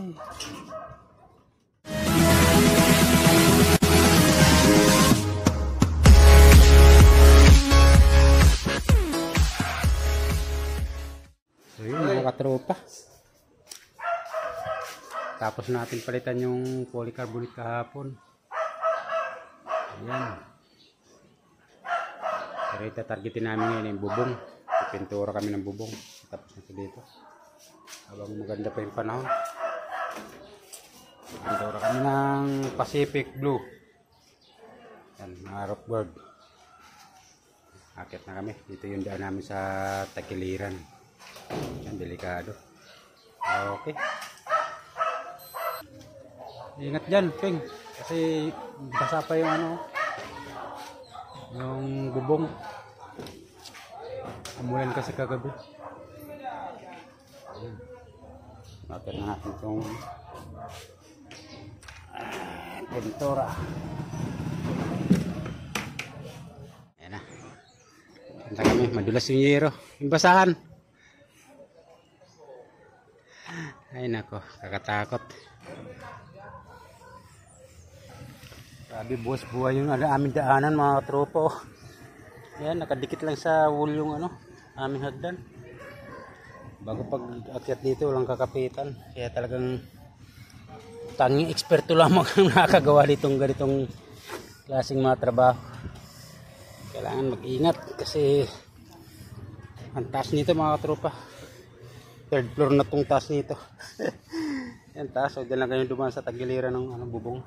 So yun mga katropa. Tapos natin palitan yung polycarbonate kahapon. Ayan. Pero itatargetin namin ngayon yung bubong. Ipintura kami ng bubong. Tapos na dito. Habang maganda pa yung panahon. Ipintura kami ng Pacific Blue. Ayan, mga rock bird. Akit na kami. Dito yung daan namin sa Tagiliran. Ayan, delikado. Okay. Ingat dyan, Ping. Kasi basa pa yung ano, yung bubong. Umulan kasi kagabi. Natin na natin itong pintura. Ayan na. Punta kami, madulas yung yero. Yung basahan. Ay nako, kakatakot. Sabi buwas buhay yung aming daanan mga tropo. Yan, nakadikit lang sa wall yung ano, aming hagdan. Bago pag akyat dito walang kakapitan. Kaya talagang tanging eksperto lamang ang nakakagawa ditong ganitong klaseng mga trabaho. Kailangan mag-ingat kasi ang taas nito mga tropa. Third floor na tong taas nito. Yan taas, huwag lang kayo dumaan sa Tagiliran ng ano, bubong.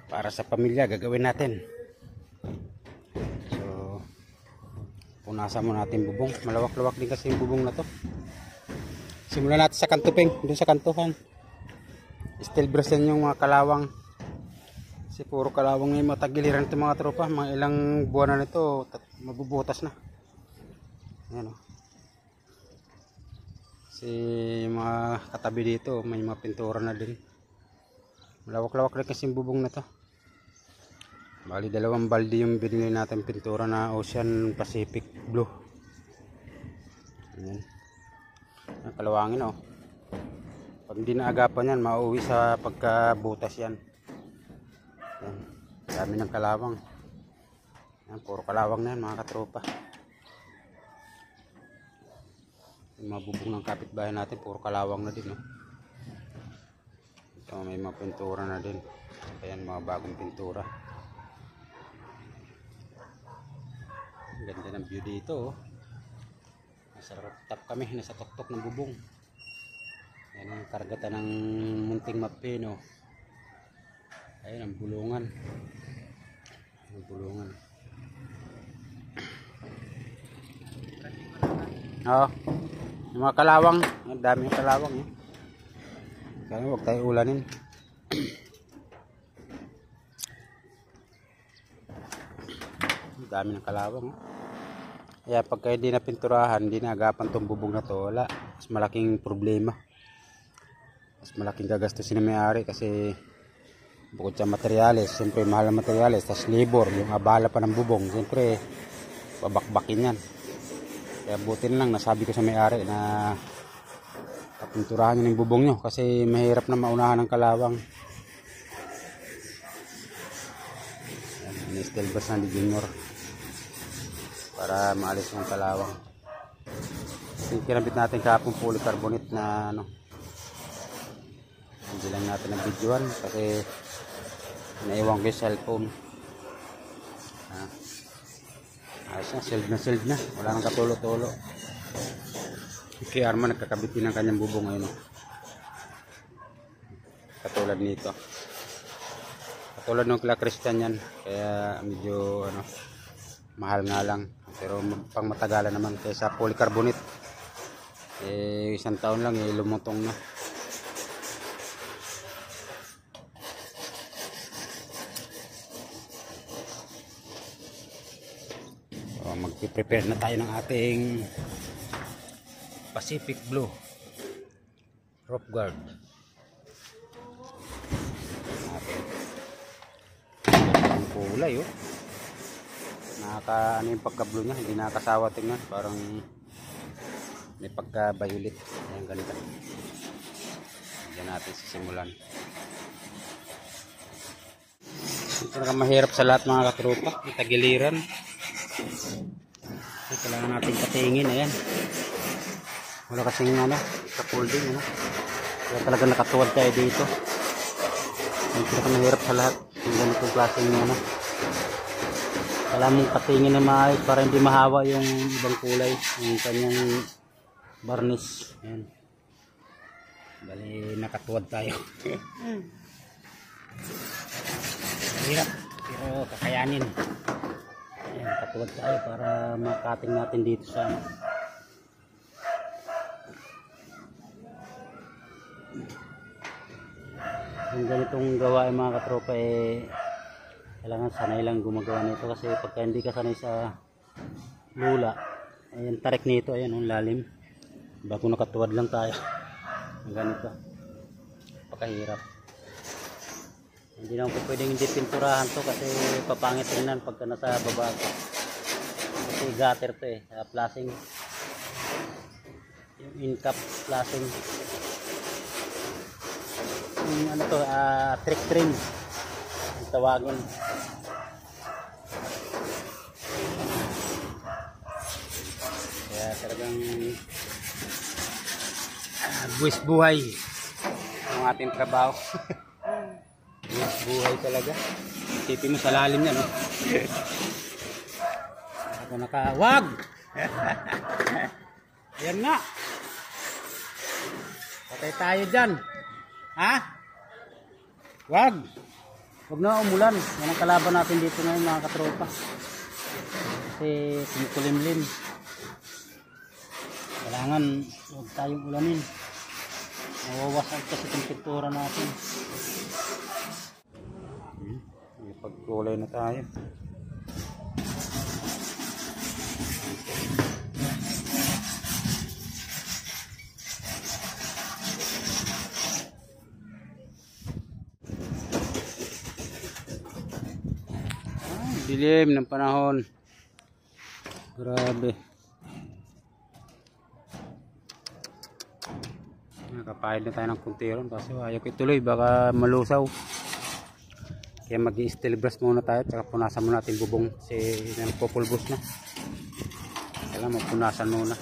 Para sa pamilya gagawin natin. So punasan mo natin bubong. Malawak-lawak din kasi yung bubong na to. Simulan natin sa kantuping, doon sa kantuhan. Steel brass yan yung mga kalawang. Kasi puro kalawang yung Tagiliran ito mga tropa. Mga ilang buwan na nito mabubutas na. Ayan o. Kasi mga katabi dito may mga pintura na din. Malawak-lawak rin kasi yung bubong na to. Bali 2 balde yung binili natin pintura na Ocean Pacific Blue. Ayan. Kalawangin o. Pag hindi naagapan yan, mauwi sa pagkabutas yan. Ayan. Dami ng kalawang. Ayan, puro kalawang na yan mga katropa. Yung mga bubong ng kapitbahay natin, puro kalawang na din o. Ito may mga pintura na din. Ayan mga bagong pintura. Ganda ng view dito oh. Nasa rooftop kami, nasa tuktok ng bubong. Ayan ang karagatan ng Munting Mapino. Ayan ang bulungan. Ang bulungan. Oo. Yung mga kalawang, ang dami ng kalawang eh. Kaya huwag tayo ulanin. Dami ng kalawang. Kaya pagka hindi na pinturahan, hindi na agapan itong bubong na to, wala. Mas malaking problema. Mas malaking gagastusin na may-ari kasi bukod sa materyales, siyempre mahal na materyales, tas labor, yung abala pa ng bubong, siyempre babakbakin yan. Kaya butin lang, nasabi ko sa may-ari na pinturahan nyo ng bubong nyo kasi mahirap na maunahan ng kalawang. Steel brass na di Junior para maalis yung kalawang. Kinabit natin kahapon polycarbonate na ano, hindi lang natin ang videoan kasi naiwan ko yung cellphone. Ayos na, sealed na, wala nang katulo-tulo. Si Arma nagkakabit din ng kanyang bubong ngayon. Katulad nito. Katulad ng kila Christian yan. Kaya medyo ano, mahal nga lang. Pero pang matagalan naman. Kaya sa polycarbonate. Eh, 1 taon lang eh, lumutong na. So, mag-prepare na tayo ng ating Pacific Blue rope guard. Ang kulay oh. Ano yung pagka-blue niya, hindi nakakasawa tingnan, parang may pagka-violet. Ayan, ganito. Diyan natin sisimulan. Ito na mahirap sa lahat mga katropa, may tagiliran. Kailangan natin patingin. Ayan, wala kasing ano, sa folding ano. Kaya talaga nakatuwad tayo dito. Ang pinakamahirap sa lahat yung ganitong klaseng ano. Kailangan mong patingin na maayos para hindi mahawa yung ibang kulay, yung kanyang varnish. Ayan, bali nakatuwad tayo. Hirap pero kakayanin. Ayan, nakatuwad tayo para makating natin dito sa yung ganitong gawain mga katropa. Kailangan sanay lang gumagawa nito kasi pagka hindi ka sanay sa lula, ayan, tarik nito, ayan ang lalim. Bago nakatuwad lang tayo ganito, pakahirap. Hindi naman po pwedeng hindi pinturahan to kasi papangit tingnan pagka nasa baba ko. Kasi gutter to flashing, yung in-cap flashing, yung ano to, trick trim ang tawagin. Kaya talagang buwis buhay ang ating trabaho. Buwis buhay talaga. Tipin mo sa lalim yan, no? Ako nakawag. Ayan nga, patay tayo dyan, ha? Wag na umulan. Yan ang kalaban natin dito ngayon mga katropa, kasi kumukulimlim. Kailangan huwag tayong ulanin, mawawasan kasi itong pintura natin. May pagkulay na tayo. Dilim ng panahon, grabe. Nakapahid na tayo ng kuntiron kasi ayaw ko ituloy, baka malusaw. Kaya mag-i-steel brush muna tayo, tsaka punasan muna natin bubong kasi nagpupulbos na. Kailangan magpunasan muna.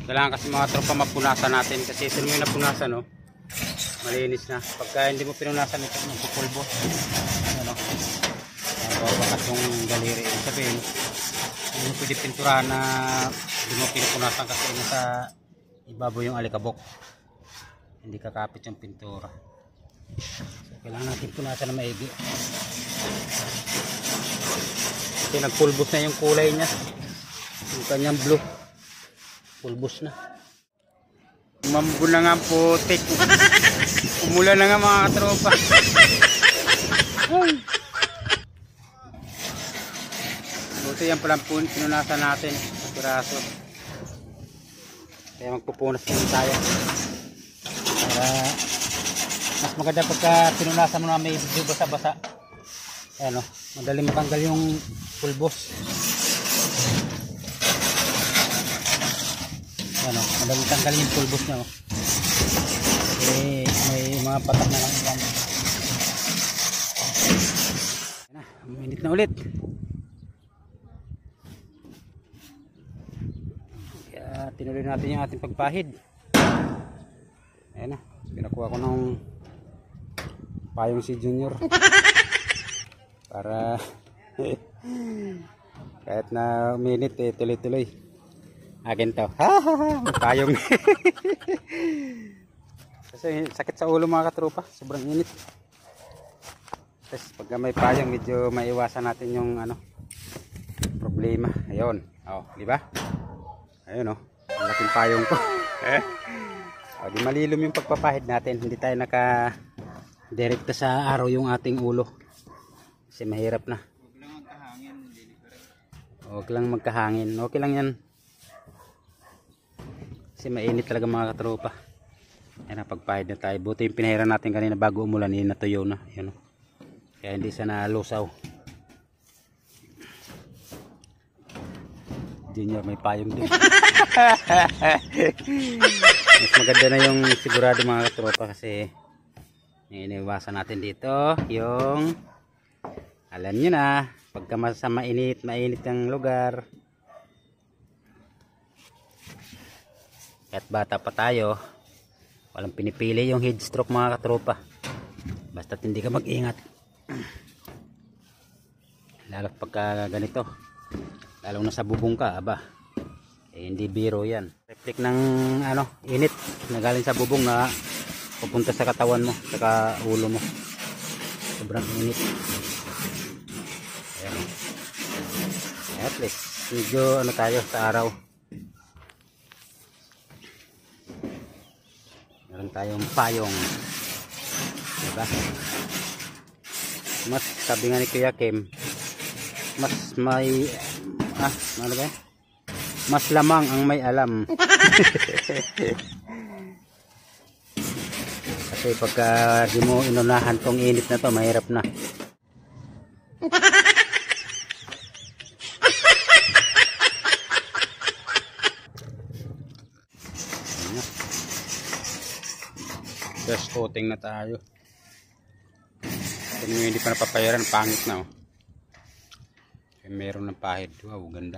Kailangan kasi mga tropa mapunasan natin kasi ito yung napunasan, no? Malinis na. Pagka hindi mo pinunasan ito, magpupulbo. Ano? Bawakas yung daliri. Ibig sabihin, hindi mo pwede pinturahan na hindi mo pinupunasan kasi nasa ibabaw yung alikabok. Hindi kakapit yung pintura. So, kailangan natin punasan na maigi. Kasi nagpulbos na yung kulay niya. Yung kanyang blue. Pulbos na. Umambo na nga ang putik. Umulan na nga mga katropa. Buti yan palang pinunasan natin sa piraso. Kaya magpupunas na tayo. Para mas maganda pagka pinunasan mo na may video basa-basa. Ayan o, madali matanggal yung pulbos. Ano, madami tanggal yung pulbos niya, oh. Kasi may mga patak na lang ilan. Minute na ulit. Kaya tinuloy natin yung ating pagpahid. Ayan na, pinakuha ko ng payong si Junior para kahit na minute tuloy-tuloy. Akin to. Payong. Kasi sakit sa ulo mga katropa, sobrang init. Tapos pag may payong, medyo maiwasan natin yung ano, problema. Ayun. Oh, di ba? Ayun oh. Laking payong ko. O, di malilom yung pagpapahid natin. Hindi tayo naka direkta sa araw yung ating ulo. Kasi mahirap na. Huwag lang magkahangin. Okay lang yan. Kasi mainit talaga mga katropa. Yan, pagpahid na tayo. Buti yung pinahiran natin kanina bago umulan. Yun, natuyo na. Yun, kaya hindi siya nalusaw. Junior, may payong din. Mas maganda na yung sigurado mga katropa kasi iniwasan natin dito yung alam nyo na pagka mainit ang lugar. Kahit bata pa tayo, walang pinipili yung heat stroke mga katropa, basta't hindi ka mag-ingat. Lalo pagka ganito, lalo na sa bubong ka, aba hindi biro yan. Reflect ng init na galing sa bubong na pupunta sa katawan mo, sa ulo mo. Sobrang init. Ayan. At least medyo tayo sa araw. Meron tayong payong, diba? Mas sabi nga ni Kuya Kim, mas may ano ba? Mas lamang ang may alam. Kasi pagka di mo inunahan tong init na to, mahirap na. Just coating na tayo. Kung hindi pa napapayaran, pangit na. Meron ng pahid. Wow, ganda.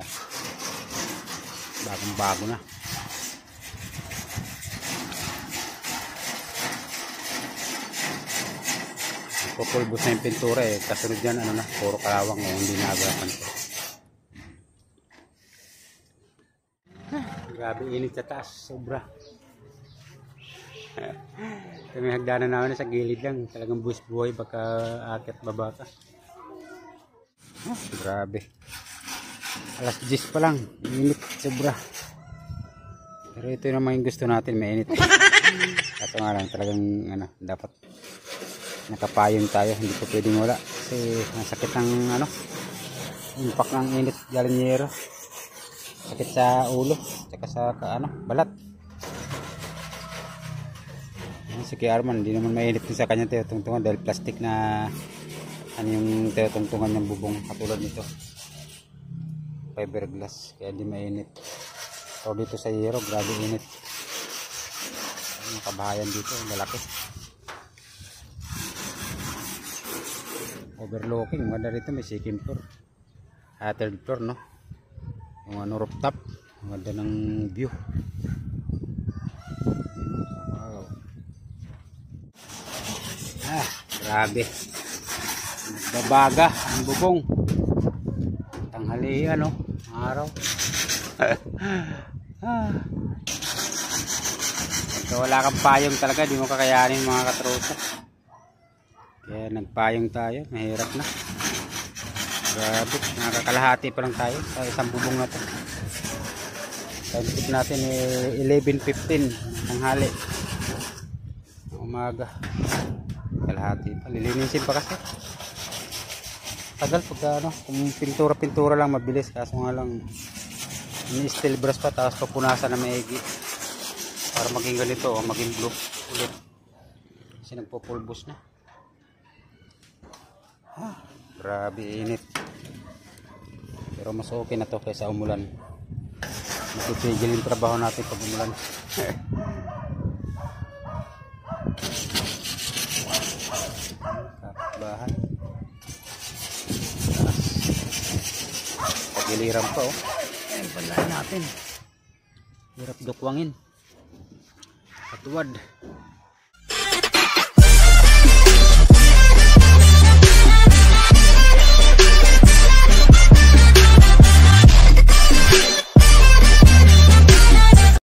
Bagong bago na. Pupulbos na yung pintura eh. Kasunod yan, puro kalawang eh. Hindi naagapan ko. Grabe init sa taas. Sobra. Kami hagdanan namin sa gilid lang. Talagang buwis buhay baka akit baba ka. Grabe. Alas 10 pa lang, init sobra. Pero ito naman yung gusto natin, mainit. Kaso nga lang talagang dapat nakapayong tayo, hindi po pwedeng wala kasi masakit ng impact ng init galing, sakit sa ulo saka sa balat. Si Kuya Arman hindi naman mainit din sa kanya tungtungan dahil plastic na yung tungtungan ng bubong katulad nito, fiberglass, kaya di mainit. So dito sa Hero, grabe init. Ang kabahayan dito, lalaki. Overlooking, maganda rito, may second floor, third floor, no? Yung rooftop, maganda ng view. Wow. Grabe. Babaga ang bubong. Tanghali araw. So, wala kang payong talaga, di mo kakayanin mga katropa. Kaya nagpayong tayo, mahirap na. Grabe, nakakalahati pa lang tayo sa isang bubong na to. Time tip natin 11:15 tanghali. Umaga. Kalahati pa, lilinisin pa kasi. Tagal pagka kung pintura lang mabilis, kaso nga lang ini-steel brush pa tapos papunasan na maigi para maging ganito o maging blue ulit kasi nagpupulbos na. Grabe init, pero mas okay na to kaysa umulan. Matipigil yung trabaho natin pag umulan. Kapitbahay pagiliran pa ayun pala natin, hirap dukwangin katuwad.